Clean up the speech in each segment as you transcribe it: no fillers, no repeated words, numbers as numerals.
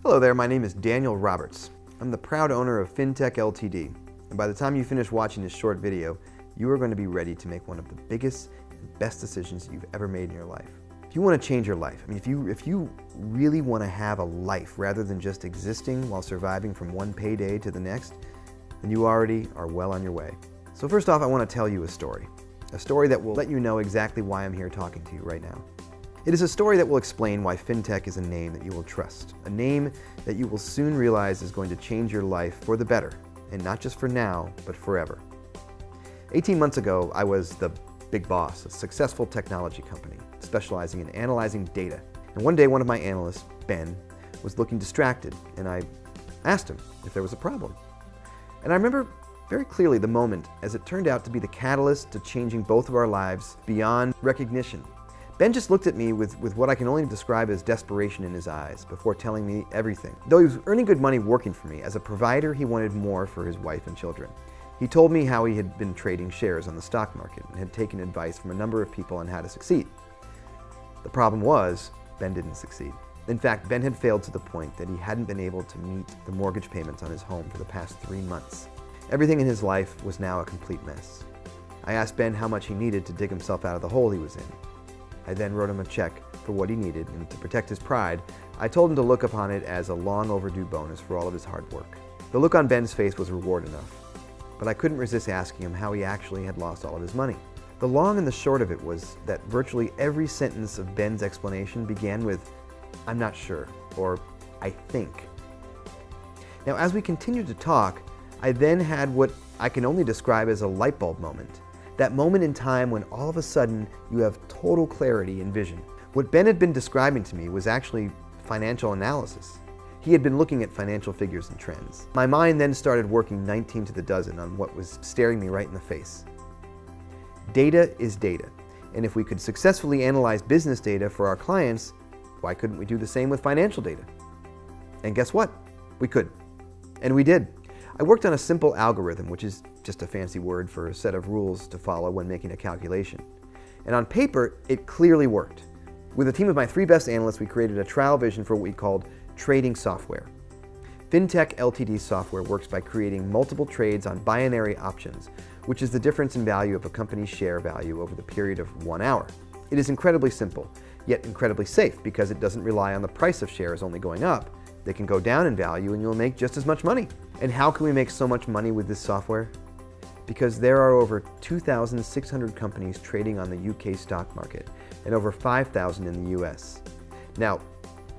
Hello there, my name is Daniel Roberts. I'm the proud owner of FinTech Ltd. And by the time you finish watching this short video, you are going to be ready to make one of the biggest and best decisions you've ever made in your life. If you want to change your life, if you really want to have a life rather than just existing while surviving from one payday to the next, then you already are well on your way. So first off, I want to tell you a story that will let you know exactly why I'm here talking to you right now. It is a story that will explain why FinTech is a name that you will trust, a name that you will soon realize is going to change your life for the better, and not just for now, but forever. 18 months ago, I was the big boss, a successful technology company, specializing in analyzing data. And one day, one of my analysts, Ben, was looking distracted, and I asked him if there was a problem. And I remember very clearly the moment, as it turned out to be the catalyst to changing both of our lives beyond recognition. Ben just looked at me with what I can only describe as desperation in his eyes before telling me everything. Though he was earning good money working for me, as a provider he wanted more for his wife and children. He told me how he had been trading shares on the stock market and had taken advice from a number of people on how to succeed. The problem was, Ben didn't succeed. In fact, Ben had failed to the point that he hadn't been able to meet the mortgage payments on his home for the past 3 months. Everything in his life was now a complete mess. I asked Ben how much he needed to dig himself out of the hole he was in. I then wrote him a check for what he needed, and to protect his pride, I told him to look upon it as a long overdue bonus for all of his hard work. The look on Ben's face was reward enough, but I couldn't resist asking him how he actually had lost all of his money. The long and the short of it was that virtually every sentence of Ben's explanation began with, "I'm not sure," or "I think." Now, as we continued to talk, I then had what I can only describe as a light bulb moment. That moment in time when all of a sudden you have total clarity and vision. What Ben had been describing to me was actually financial analysis. He had been looking at financial figures and trends. My mind then started working 19 to the dozen on what was staring me right in the face. Data is data, and if we could successfully analyze business data for our clients, why couldn't we do the same with financial data? And guess what? We could. And we did. I worked on a simple algorithm, which is just a fancy word for a set of rules to follow when making a calculation. And on paper, it clearly worked. With a team of my 3 best analysts, we created a trial vision for what we called trading software. FinTech Ltd software works by creating multiple trades on binary options, which is the difference in value of a company's share value over the period of 1 hour. It is incredibly simple, yet incredibly safe because it doesn't rely on the price of shares only going up. They can go down in value and you'll make just as much money. And how can we make so much money with this software? Because there are over 2,600 companies trading on the UK stock market and over 5,000 in the US. Now,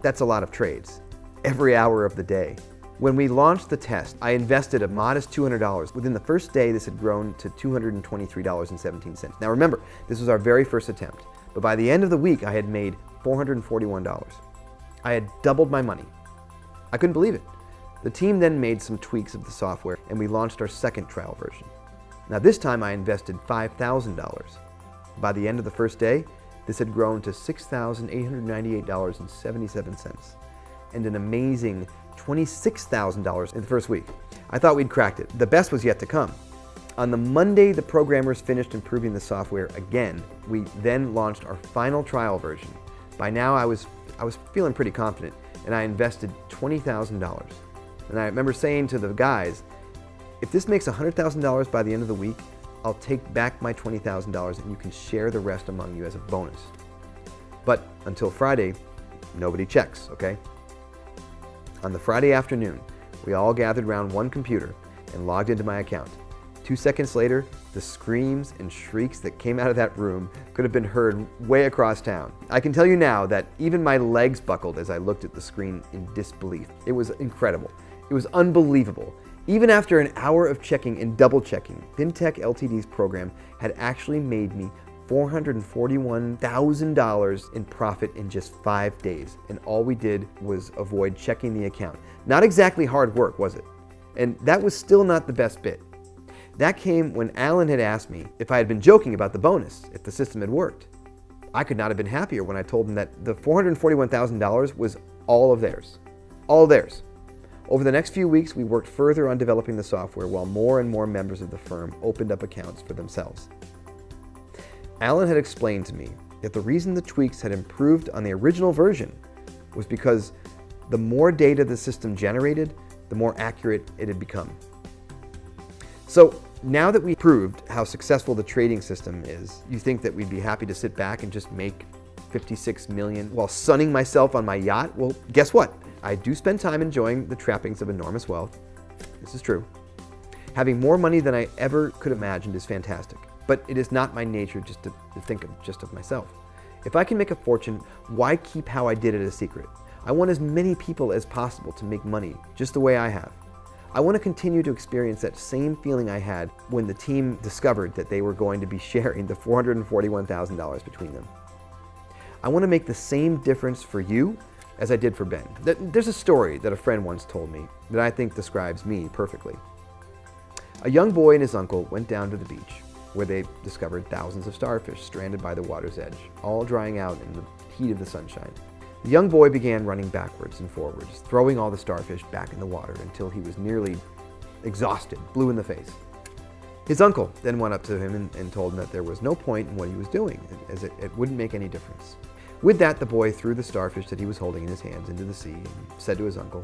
that's a lot of trades, every hour of the day. When we launched the test, I invested a modest $200. Within the first day, this had grown to $223.17. Now remember, this was our very first attempt, but by the end of the week, I had made $441. I had doubled my money. I couldn't believe it. The team then made some tweaks of the software and we launched our second trial version. Now this time I invested $5,000. By the end of the first day, this had grown to $6,898.77 and an amazing $26,000 in the first week. I thought we'd cracked it. The best was yet to come. On the Monday the programmers finished improving the software again, we then launched our final trial version. By now I was feeling pretty confident and I invested $20,000. And I remember saying to the guys, if this makes $100,000 by the end of the week, I'll take back my $20,000 and you can share the rest among you as a bonus. But until Friday, nobody checks, okay? On the Friday afternoon, we all gathered around one computer and logged into my account. 2 seconds later, the screams and shrieks that came out of that room could have been heard way across town. I can tell you now that even my legs buckled as I looked at the screen in disbelief. It was incredible. It was unbelievable. Even after an hour of checking and double checking, FinTech Ltd's program had actually made me $441,000 in profit in just 5 days. And all we did was avoid checking the account. Not exactly hard work, was it? And that was still not the best bit. That came when Alan had asked me if I had been joking about the bonus, if the system had worked. I could not have been happier when I told him that the $441,000 was all of theirs. All theirs. Over the next few weeks, we worked further on developing the software while more and more members of the firm opened up accounts for themselves. Alan had explained to me that the reason the tweaks had improved on the original version was because The more data the system generated, the more accurate it had become. So now that we proved how successful the trading system is, you think that we'd be happy to sit back and just make 56 million while sunning myself on my yacht? Well, guess what? I do spend time enjoying the trappings of enormous wealth. This is true. Having more money than I ever could have imagined is fantastic, but it is not my nature just to think of myself. If I can make a fortune, why keep how I did it a secret? I want as many people as possible to make money just the way I have. I want to continue to experience that same feeling I had when the team discovered that they were going to be sharing the $441,000 between them. I want to make the same difference for you as I did for Ben. There's a story that a friend once told me that I think describes me perfectly. A young boy and his uncle went down to the beach, where they discovered thousands of starfish stranded by the water's edge, all drying out in the heat of the sunshine. The young boy began running backwards and forwards, throwing all the starfish back in the water until he was nearly exhausted, blue in the face. His uncle then went up to him and told him that there was no point in what he was doing, as it wouldn't make any difference. With that, the boy threw the starfish that he was holding in his hands into the sea and said to his uncle,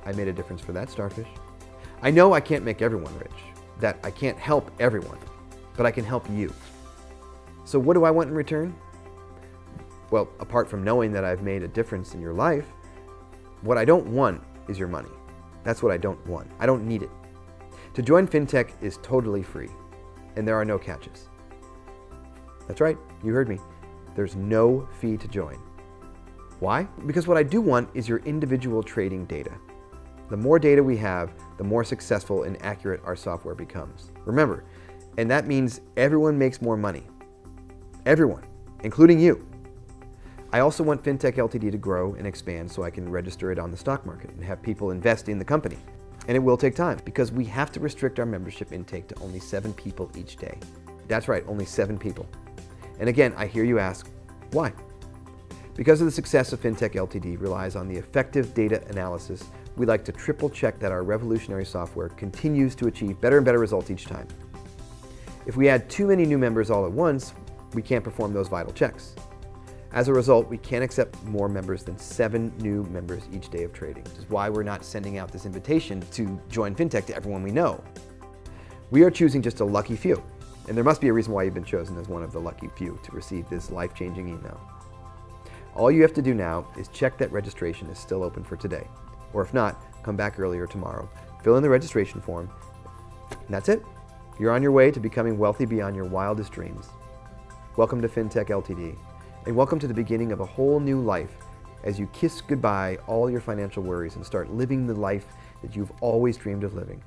"I made a difference for that starfish. I know I can't make everyone rich, that I can't help everyone, but I can help you. So what do I want in return? Well, apart from knowing that I've made a difference in your life, what I don't want is your money. That's what I don't want. I don't need it. To join FinTech is totally free, and there are no catches." That's right, you heard me. There's no fee to join. Why? Because what I do want is your individual trading data. The more data we have, the more successful and accurate our software becomes. Remember, and that means everyone makes more money. Everyone, including you. I also want FinTech Ltd to grow and expand so I can register it on the stock market and have people invest in the company. And it will take time because we have to restrict our membership intake to only 7 people each day. That's right, only 7 people. And again, I hear you ask, why? Because of the success of FinTech Ltd relies on the effective data analysis, we like to triple check that our revolutionary software continues to achieve better and better results each time. If we add too many new members all at once, we can't perform those vital checks. As a result, we can't accept more members than 7 new members each day of trading, which is why we're not sending out this invitation to join FinTech to everyone we know. We are choosing just a lucky few, and there must be a reason why you've been chosen as one of the lucky few to receive this life-changing email. All you have to do now is check that registration is still open for today, or if not, come back earlier tomorrow, fill in the registration form, and that's it. You're on your way to becoming wealthy beyond your wildest dreams. Welcome to FinTech Ltd, and welcome to the beginning of a whole new life as you kiss goodbye all your financial worries and start living the life that you've always dreamed of living.